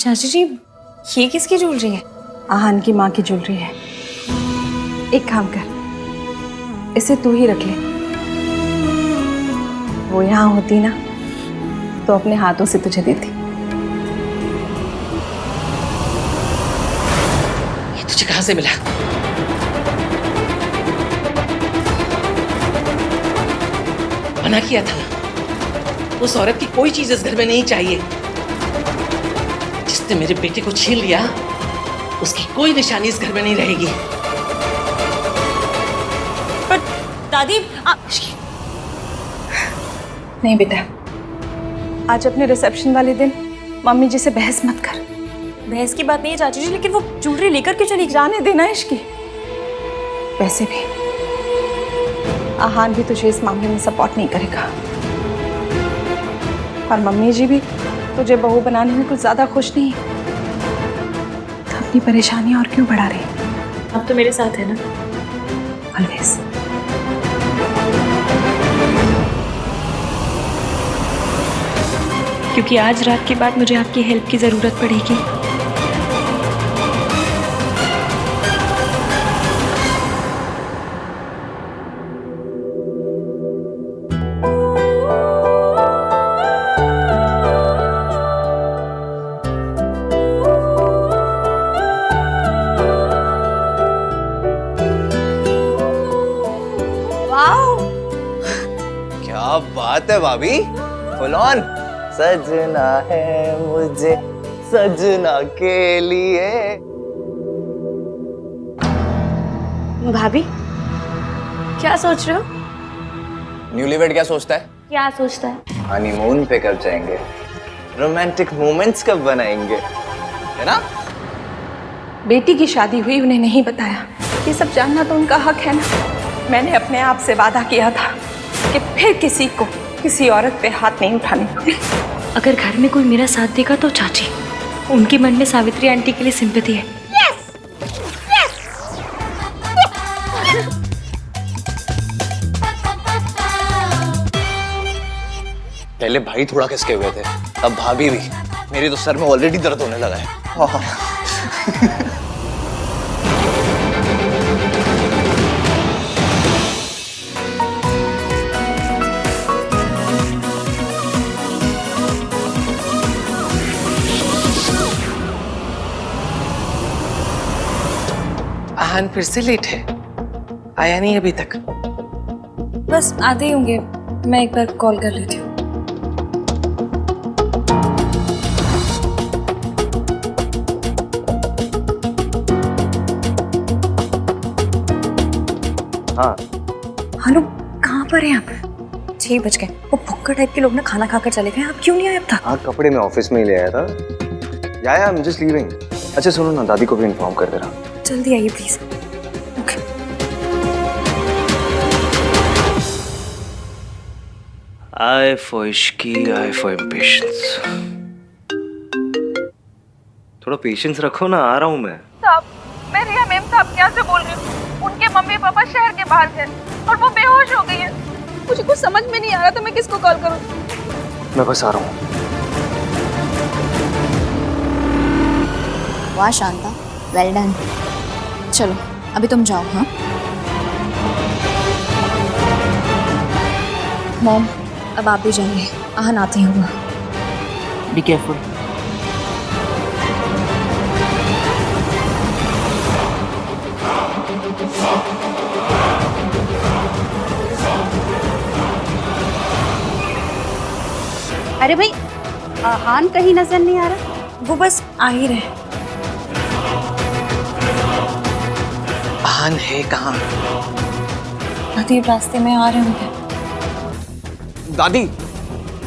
चाची जी, ये किसकी ज्वेलरी है? आहान की माँ की ज्वेलरी है। एक काम कर, इसे तू ही रख ले। वो यहाँ होती ना तो अपने हाथों से तुझे देती। ये तुझे कहाँ से मिला? मना किया था ना, उस औरत की कोई चीज इस घर में नहीं चाहिए। जिसने मेरे बेटे को छीन लिया, उसकी कोई निशानी इस घर में नहीं रहेगी। पर दादी नहीं बेटा, आज अपने रिसेप्शन वाले दिन मम्मी जी से बहस मत कर। बहस की बात नहीं है चाची जी, लेकिन वो ज्वेलरी लेकर क्यों चली? जाने देना इश्की। वैसे भी आहान भी तुझे इस मामले में सपोर्ट नहीं करेगा, और मम्मी जी भी तुझे बहू बनाने में कुछ ज्यादा खुश नहीं। तो अपनी परेशानी और क्यों बढ़ा रही? अब तो मेरे साथ है ना। ऑलवेज। क्योंकि आज रात के बाद मुझे आपकी हेल्प की जरूरत पड़ेगी। क्या बात है भाभी, फुल ऑन। सजना है मुझे सजना के लिए। भाभी, क्या सोच रहे हो? न्यूलीवेड क्या सोचता है? क्या सोचता है? हनीमून पे कब जाएंगे, रोमांटिक मोमेंट्स कब बनाएंगे, है ना? बेटी की शादी हुई, उन्हें नहीं बताया। ये सब जानना तो उनका हक है ना। मैंने अपने आप से वादा किया था कि फिर किसी को किसी औरत पे हाथ नहीं उठाने। अगर घर में कोई मेरा साथ देगा तो चाची, उनके मन में सावित्री आंटी के लिए सिंपैथी है। पहले भाई थोड़ा खिसके हुए थे, अब भाभी भी। मेरी तो सर में ऑलरेडी दर्द होने लगा है। आहान फिर से लेट है, आया नहीं अभी तक। बस आते ही होंगे, मैं एक बार कॉल कर लेती हूँ। हाँ हनु, कहाँ पर हैं आप? 6 बज गए। वो भुक्कड़ टाइप के लोग ना खाना खाकर चले गए, आप क्यों नहीं आए अब तक? हाँ, कपड़े मैं ऑफिस में ही ले आया था। या आई एम जस्ट लीविंग। अच्छा सुनो ना, दादी को भी इन्फॉर्म कर देना। जल्दी आइए please. Okay. I for Ishki, I for impatience। थोड़ा पेशेंस रखो ना, आ रहा हूँ मैं। साहब, मैं रिया मैम साहब यहाँ से बोल रही हूँ। उनके मम्मी पापा शहर के बाहर थे और वो बेहोश हो गई है। मुझे कुछ समझ में नहीं आ रहा था मैं किसको कॉल करूँ। मैं बस आ रहा हूँ। वाह शांता, वेल डन। चलो अभी तुम जाओ। हाँ मॉम, अब आप भी जाइए, आहन आते ही होगा। Be careful. अरे भाई, आहान कहीं नजर नहीं आ रहा। वो बस आ ही रहे। आहान है कहाँ? दादी रास्ते में आ रहे होंगे। दादी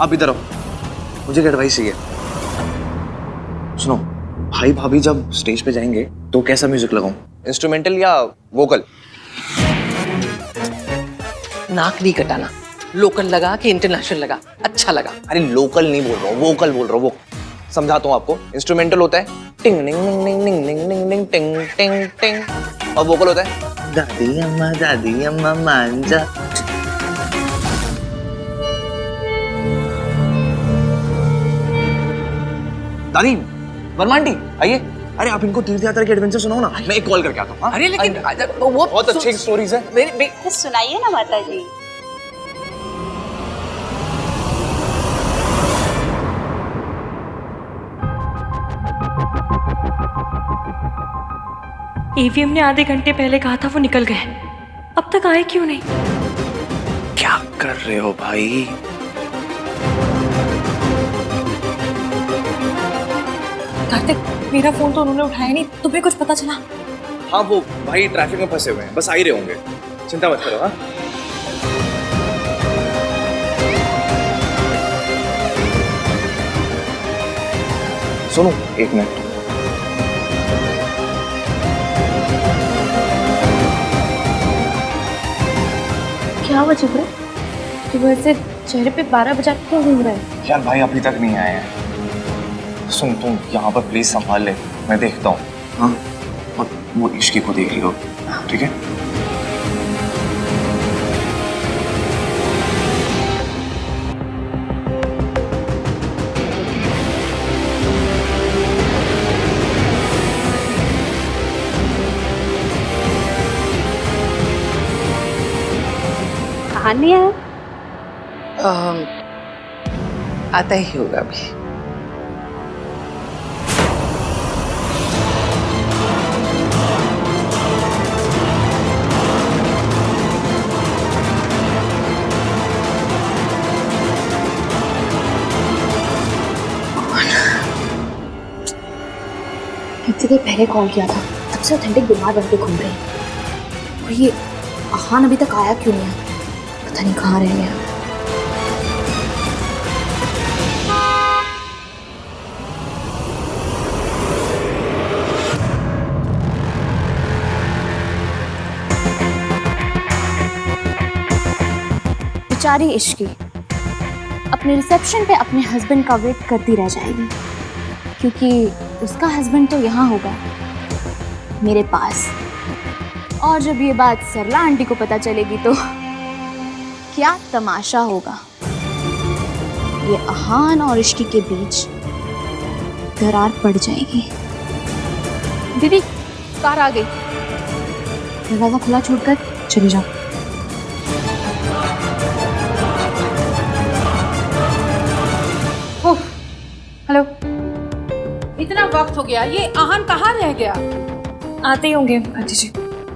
आप इधर आओ, मुझे एक एडवाइस चाहिए। सुनो, भाई भाभी जब स्टेज पे जाएंगे तो कैसा म्यूजिक लगाऊं, इंस्ट्रूमेंटल या वोकल? नाक नहीं कटाना, लोकल लगा कि इंटरनेशनल लगा, अच्छा लगा। अरे लोकल नहीं बोल रहा हूँ, वोकल बोल रहा हूँ। वो समझाता हूँ आपको। इंस्ट्रूमेंटल होता है टिंग निंग निंग निंग निंग निंग निंग निंग टिंग टिंग टिंग, और वोकल होता है दादी अम्मा मांझा। दादी वर्मा आंटी आइए। अरे आप इनको तीर्थ यात्रा के एडवेंचर सुनाओ ना, मैं एक कॉल करके आता हूँ। अरे लेकिन वो बहुत अच्छी स्टोरीज है। तो सुनाइए ना माता जी। ईवीएम ने आधे घंटे पहले कहा था वो निकल गए, अब तक आए क्यों नहीं? क्या कर रहे हो भाई? कार्तिक, मेरा फोन तो उन्होंने उठाया नहीं, तुम्हें कुछ पता चला? हाँ वो भाई ट्रैफिक में फंसे हुए हैं, बस आ ही रहे होंगे, चिंता मत करो। हाँ सुनो एक मिनट। क्या हुआ जिब्रा? सुबह से चेहरे पे 12 बजा क्यों घूम रहा है? यार भाई अभी तक नहीं आए हैं। सुन तुम यहाँ पर प्लीज संभाल ले, मैं देखता हूँ। हाँ और वो इश्की को देख लो, ठीक है? कहानी है आता ही होगा अभी। इतनी देर पहले कॉल किया था, तब से ऑथेंटिक बीमार बन के घूम रहे हैं। और ये आहान अभी तक आया क्यों नहीं है? पता नहीं कहाँ रह गया। बेचारी इश्की अपने रिसेप्शन पे अपने हस्बैंड का वेट करती रह जाएगी, क्योंकि उसका हस्बैंड तो यहाँ होगा मेरे पास। और जब ये बात सरला आंटी को पता चलेगी तो क्या तमाशा होगा। ये आहान और इश्की के बीच दरार पड़ जाएगी। दीदी कार आ गई, दरवाजा खुला छोड़कर चले जाओ। हेलो, इतना वक्त हो गया, ये आहान कहाँ रह गया? आते ही होंगे आंटी जी।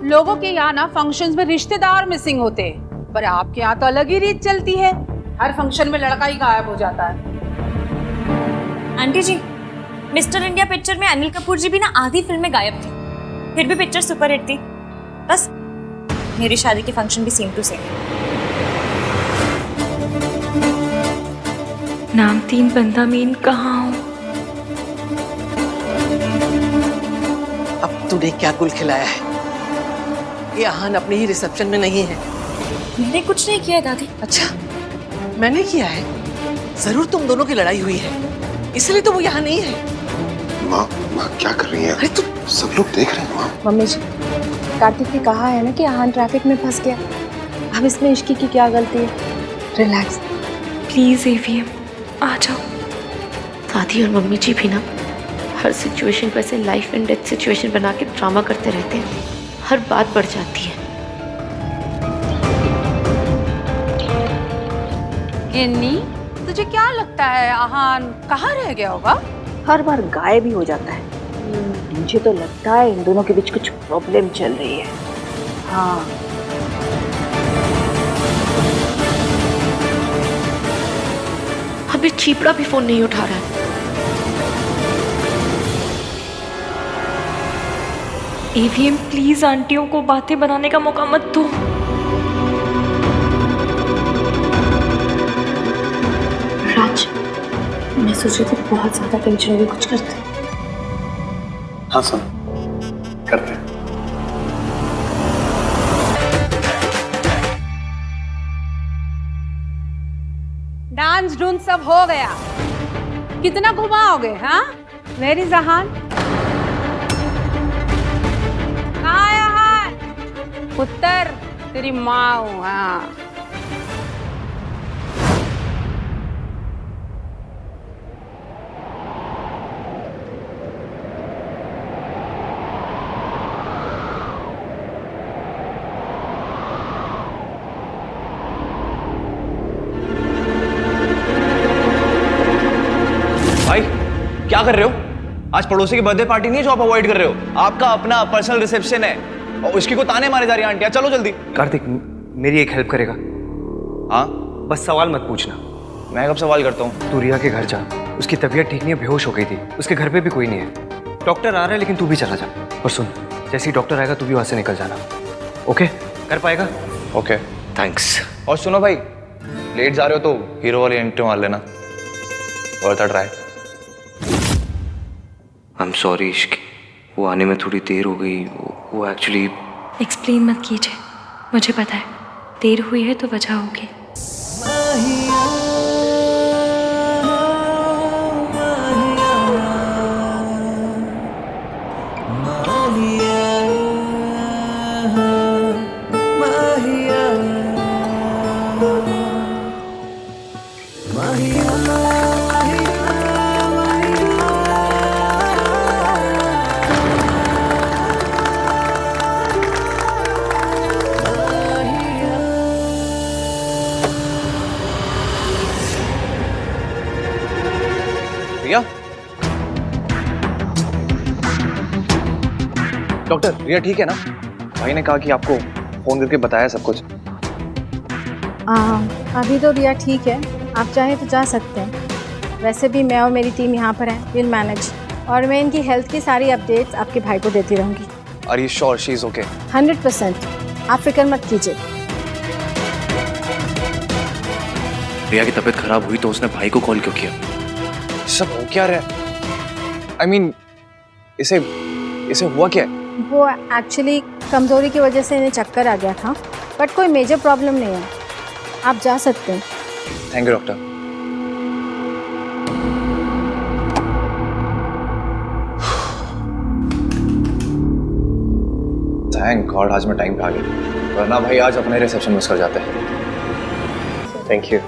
लोगों के यहाँ ना फंक्शंस में रिश्तेदार मिसिंग होते हैं, पर आपके यहाँ तो अलग ही रीत चलती है। हर फंक्शन में लड़का ही गायब हो जाता है। आंटी जी, मिस्टर इंडिया पिक्चर में अनिल कपूर जी भी ना आधी फिल्म में गायब थे, फिर भी पिक्चर सुपर हिट थी। बस मेरी शादी के फंक्शन भी सेम टू सेम। नाम तीन बंदा मीन कहाँ हूँ? अब तूने क्या गुल खिलाया है? ये आहान अपनी ही रिसेप्शन में नहीं है। मैंने कुछ नहीं किया दादी। अच्छा मैंने किया है? जरूर तुम दोनों की लड़ाई हुई है, इसलिए तो वो यहाँ नहीं है। माँ क्या कर रही है? अरे तू सब लोग देख रहे हैं माँ। मम्मी जी, कार्तिक ने कहा है ना कि आहान ट्रैफिक में फंस गया, अब इसमें इश्की की क्या गलती है? रिलैक्स। प्लीज एवीएम आ जाओ। दादी और मम्मी जी भी ना हर सिचुएशन को ऐसे लाइफ एंड डेथ सिचुएशन बना के ड्रामा करते रहते हैं, हर बात बढ़ जाती है। गिन्नी, तुझे क्या लगता है आहान कहाँ रह गया होगा? हर बार गायब ही हो जाता है। मुझे तो लगता है इन दोनों के बीच कुछ प्रॉब्लम चल रही है। हाँ अभी चीपड़ा भी फोन नहीं उठा रहा है। एवीएम प्लीज आंटियों को बातें बनाने का मौका मत दो। राज, मैं सोच रही थी बहुत ज्यादा टेंशन होगी, कुछ करते। हाँ सुन करते हैं। डांस ढूंढ सब हो गया, कितना घुमाओगे? हाँ वेर इज आहान? कहाँ है आहान? पुत्र तेरी माँ हूँ। हाँ क्या कर रहे हो? आज पड़ोसी की बर्थडे पार्टी नहीं है जो आप अवॉइड कर रहे हो। आपका अपना पर्सनल रिसेप्शन है और उसकी को ताने मारे जा रही है आंटियां। चलो जल्दी। कार्तिक, मेरी एक हेल्प करेगा? हाँ? बस सवाल मत पूछना। मैं कब सवाल करता हूँ? तू रिया के घर जा, उसकी तबीयत ठीक नहीं है, बेहोश हो गई थी। उसके घर पे भी कोई नहीं है। डॉक्टर आ रहा है लेकिन तू भी चला जा। और सुन, जैसे ही डॉक्टर आएगा तू भी वहां से निकल जाना। ओके? कर पाएगा? Okay thanks. और सुनो भाई, लेट जा रहे हो तो हीरो वाली एंट्री मार लेना। और ट्राई। आई एम सॉरी इश्क, वो आने में थोड़ी देर हो गई। वो एक्चुअली एक्सप्लेन मत कीजिए, मुझे पता है देर हुई है तो वजह होगी। रिया? डॉक्टर, रिया ठीक है ना? भाई ने कहा कि आपको फोन करके बताया सब कुछ। अभी तो रिया ठीक है, आप चाहें तो जा सकते हैं। वैसे भी मैं और मेरी टीम यहाँ पर है, विल मैनेज। और मैं इनकी हेल्थ की सारी अपडेट्स आपके भाई को देती रहूँगी। Are you sure she is okay? 100%, आप फिक्र मत कीजिए। रिया की तबीयत खराब हुई तो उसने भाई को कॉल क्यों किया? सब हो क्या रहा है? I mean, इसे हुआ क्या है? वो एक्चुअली कमज़ोरी की वजह से इन्हें चक्कर आ गया था, बट कोई मेजर प्रॉब्लम नहीं है, आप जा सकते हैं। Thank you doctor. Thank God आज मैं टाइम पे आ गया, वरना भाई आज अपने रिसेप्शन मिस कर जाते हैं। Thank you.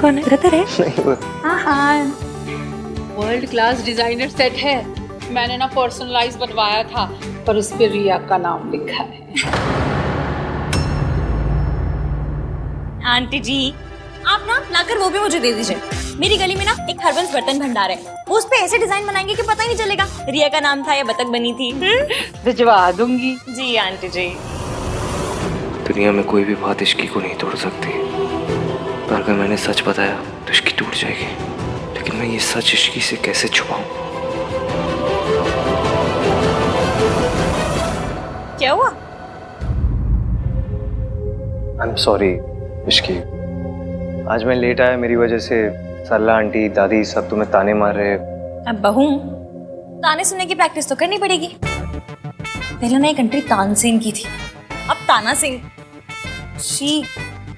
कौन है? रतर है? नहीं वो हाँ, वर्ल्ड क्लास डिजाइनर सेट है। मैंने ना पर्सनलाइज बनवाया था, पर उस पे रिया का नाम लिखा है। आंटी जी, आप ना लाकर वो भी मुझे दे दीजिए। मेरी गली में ना एक हर्बल्स बर्तन भंडार है, वो उस पे ऐसे डिजाइन बनाएंगे कि पता ही नहीं चलेगा रिया का नाम था या बतख बनी थी। भिजवा दूंगी। जी आंटी जी। दुनिया में कोई भी बात इश्की को नहीं तोड़ सकती, पर अगर मैंने सच बताया तो इश्की टूट जाएगी। लेकिन मैं ये सच इश्की से कैसे छुपाऊं? क्या हुआ? आई एम सॉरी इश्की, आज मैं लेट आया, मेरी वजह से सरला आंटी दादी सब तुम्हें ताने मार रहे। अब बहू, ताने सुनने की प्रैक्टिस तो करनी पड़ेगी। पहले ना एक एंट्री तानसेन की थी, अब ताना सिंह। शी,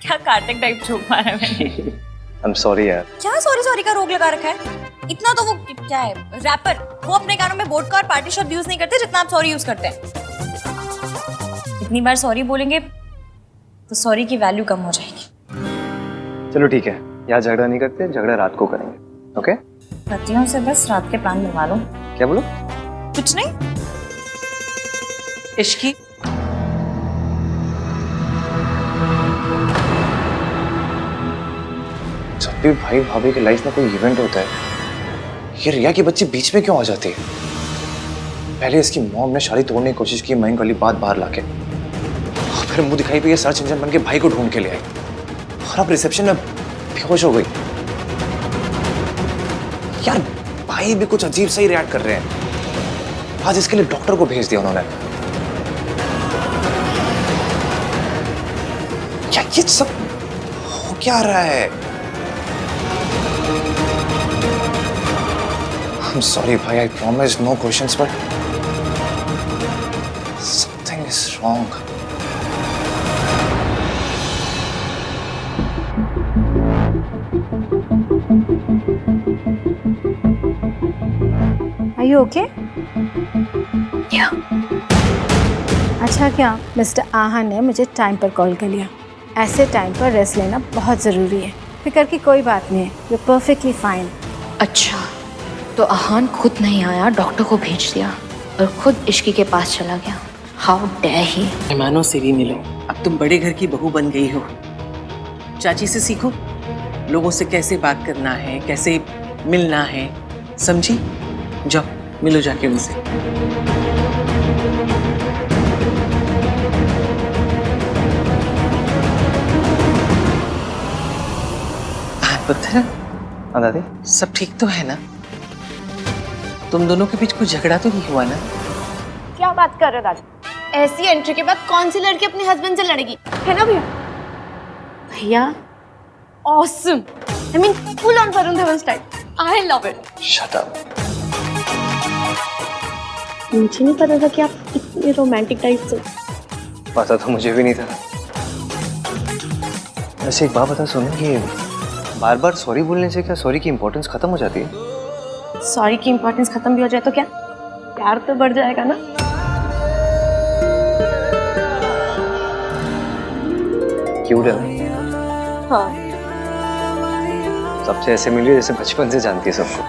क्या कार्तिक टाइप जोक मारा है मैंने। आई एम सॉरी यार। क्या सॉरी सॉरी का रोग लगा रखा है? इतना तो वो क्या है रैपर, वो अपने गानों में वोडका और पार्टी शब्द यूज नहीं करते जितना आप सॉरी यूज करते हैं। इतनी बार सॉरी बोलेंगे तो सॉरी की वैल्यू कम हो जाएगी। चलो ठीक है, यहाँ झगड़ा नहीं करते, झगड़ा रात को करेंगे। ओके? पतियों से बस रात के प्लान बनवा लो। क्या बोलो? कुछ नहीं। इश्की, जब भी भाई भाभी की लाइफ में कोई इवेंट होता है, ये रिया की बच्ची बीच में क्यों आ जाती है? पहले इसकी मॉम ने शादी तोड़ने की कोशिश की मयंक वाली बात बाहर लाके, फिर मुंह दिखाई पे ये सर्च इंजन बन के भाई को ढूंढ के ले आई, और अब रिसेप्शन में बेहोश हो गई। यार भाई भी कुछ अजीब सा ही रिएक्ट कर रहे हैं। आज इसके लिए डॉक्टर को भेज दिया उन्होंने। क्या ये सब हो क्या रहा है? I'm sorry भाई, I promise no questions, but something is wrong. Are you okay? Yeah. अच्छा क्या मिस्टर आहा ने मुझे टाइम पर कॉल कर लिया। ऐसे टाइम पर रेस्ट लेना बहुत ज़रूरी है। फिक्र की कोई बात नहीं है, यू परफेक्टली फाइन। अच्छा, तो आहान खुद नहीं आया, डॉक्टर को भेज दिया और खुद इश्की के पास चला गया। How dare he. मेहमानों से भी मिलो, अब तुम बड़े घर की बहू बन गई हो। चाची से सीखो, लोगों से कैसे बात करना है, कैसे मिलना है, समझी? जाओ मिलो जाके उनसे। पत्थर, हाँ दादी। सब ठीक तो है ना? तुम दोनों के बीच कोई झगड़ा तो नहीं हुआ ना? क्या बात कर रहे हो दादी? ऐसी एंट्री के बाद कौन सी लड़की अपने हस्बैंड से लड़ेगी, है ना भैया? भैया awesome, I mean full on Varun Dhawan style, I love it. Shut up. मुझे नहीं पता था कि आप इतने रोमांटिक टाइप से। पता तो मुझे भी नहीं था। वैसे एक बात बता सुनो, कि बार बार सॉरी बोलने से क्या सॉरी की इम्पोर्टेंस खत्म हो जाती है? सॉरी की इम्पोर्टेंस खत्म भी हो जाए तो क्या प्यार तो बढ़ जाएगा ना? क्यूट है ना? हाँ। सबसे ऐसे मिली जैसे बचपन से जानती है सबको।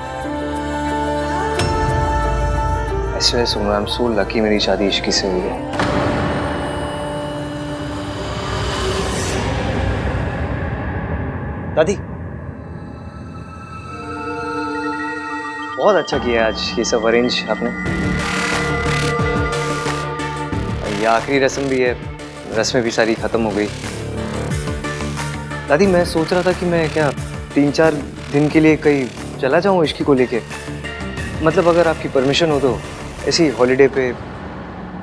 ऐसे सुनो, आई एम सो लकी मेरी शादी इश्की से हुई है। दादी बहुत अच्छा किया आज ये सब अरेंज आपने। ये आखिरी रस्म भी है, रस्में भी सारी खत्म हो गई। दादी मैं सोच रहा था कि मैं क्या 3-4 दिन के लिए कहीं चला जाऊं इश्की को लेके। मतलब अगर आपकी परमिशन हो तो ऐसी हॉलीडे पे,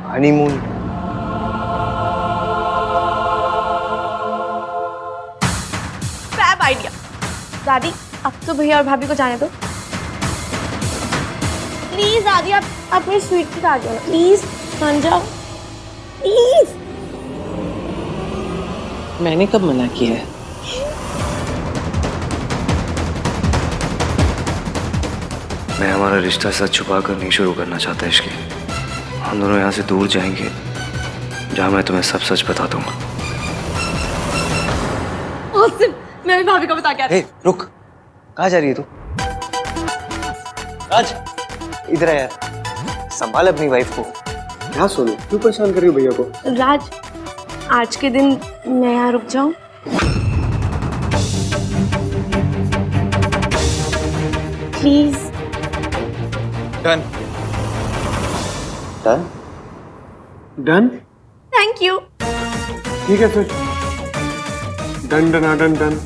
हनीमून। Fab idea. दादी अब तो भैया और भाभी को जाने दो प्लीज। दादी आप मेरी स्वीट की आ जाओ प्लीज, मान जाओ प्लीज। मैंने कब मना किया है? मैं हमारा रिश्ता सच छुपा कर नहीं शुरू करना चाहता इश्की। हम दोनों यहाँ से दूर जाएंगे जहाँ मैं तुम्हें सब सच बता दूंगा। मैं भी भाभी को बता के ए, रुक, कहाँ जा रही है तू? राज इधर आ यार, संभाल अपनी वाइफ को। क्या सोनू, क्यों परेशान कर रही हो भैया को? राज आज के दिन मैं यहाँ रुक जाऊं? Please. Done. Done? Done? Thank you. ठीक है फिर, डन डन डन डन।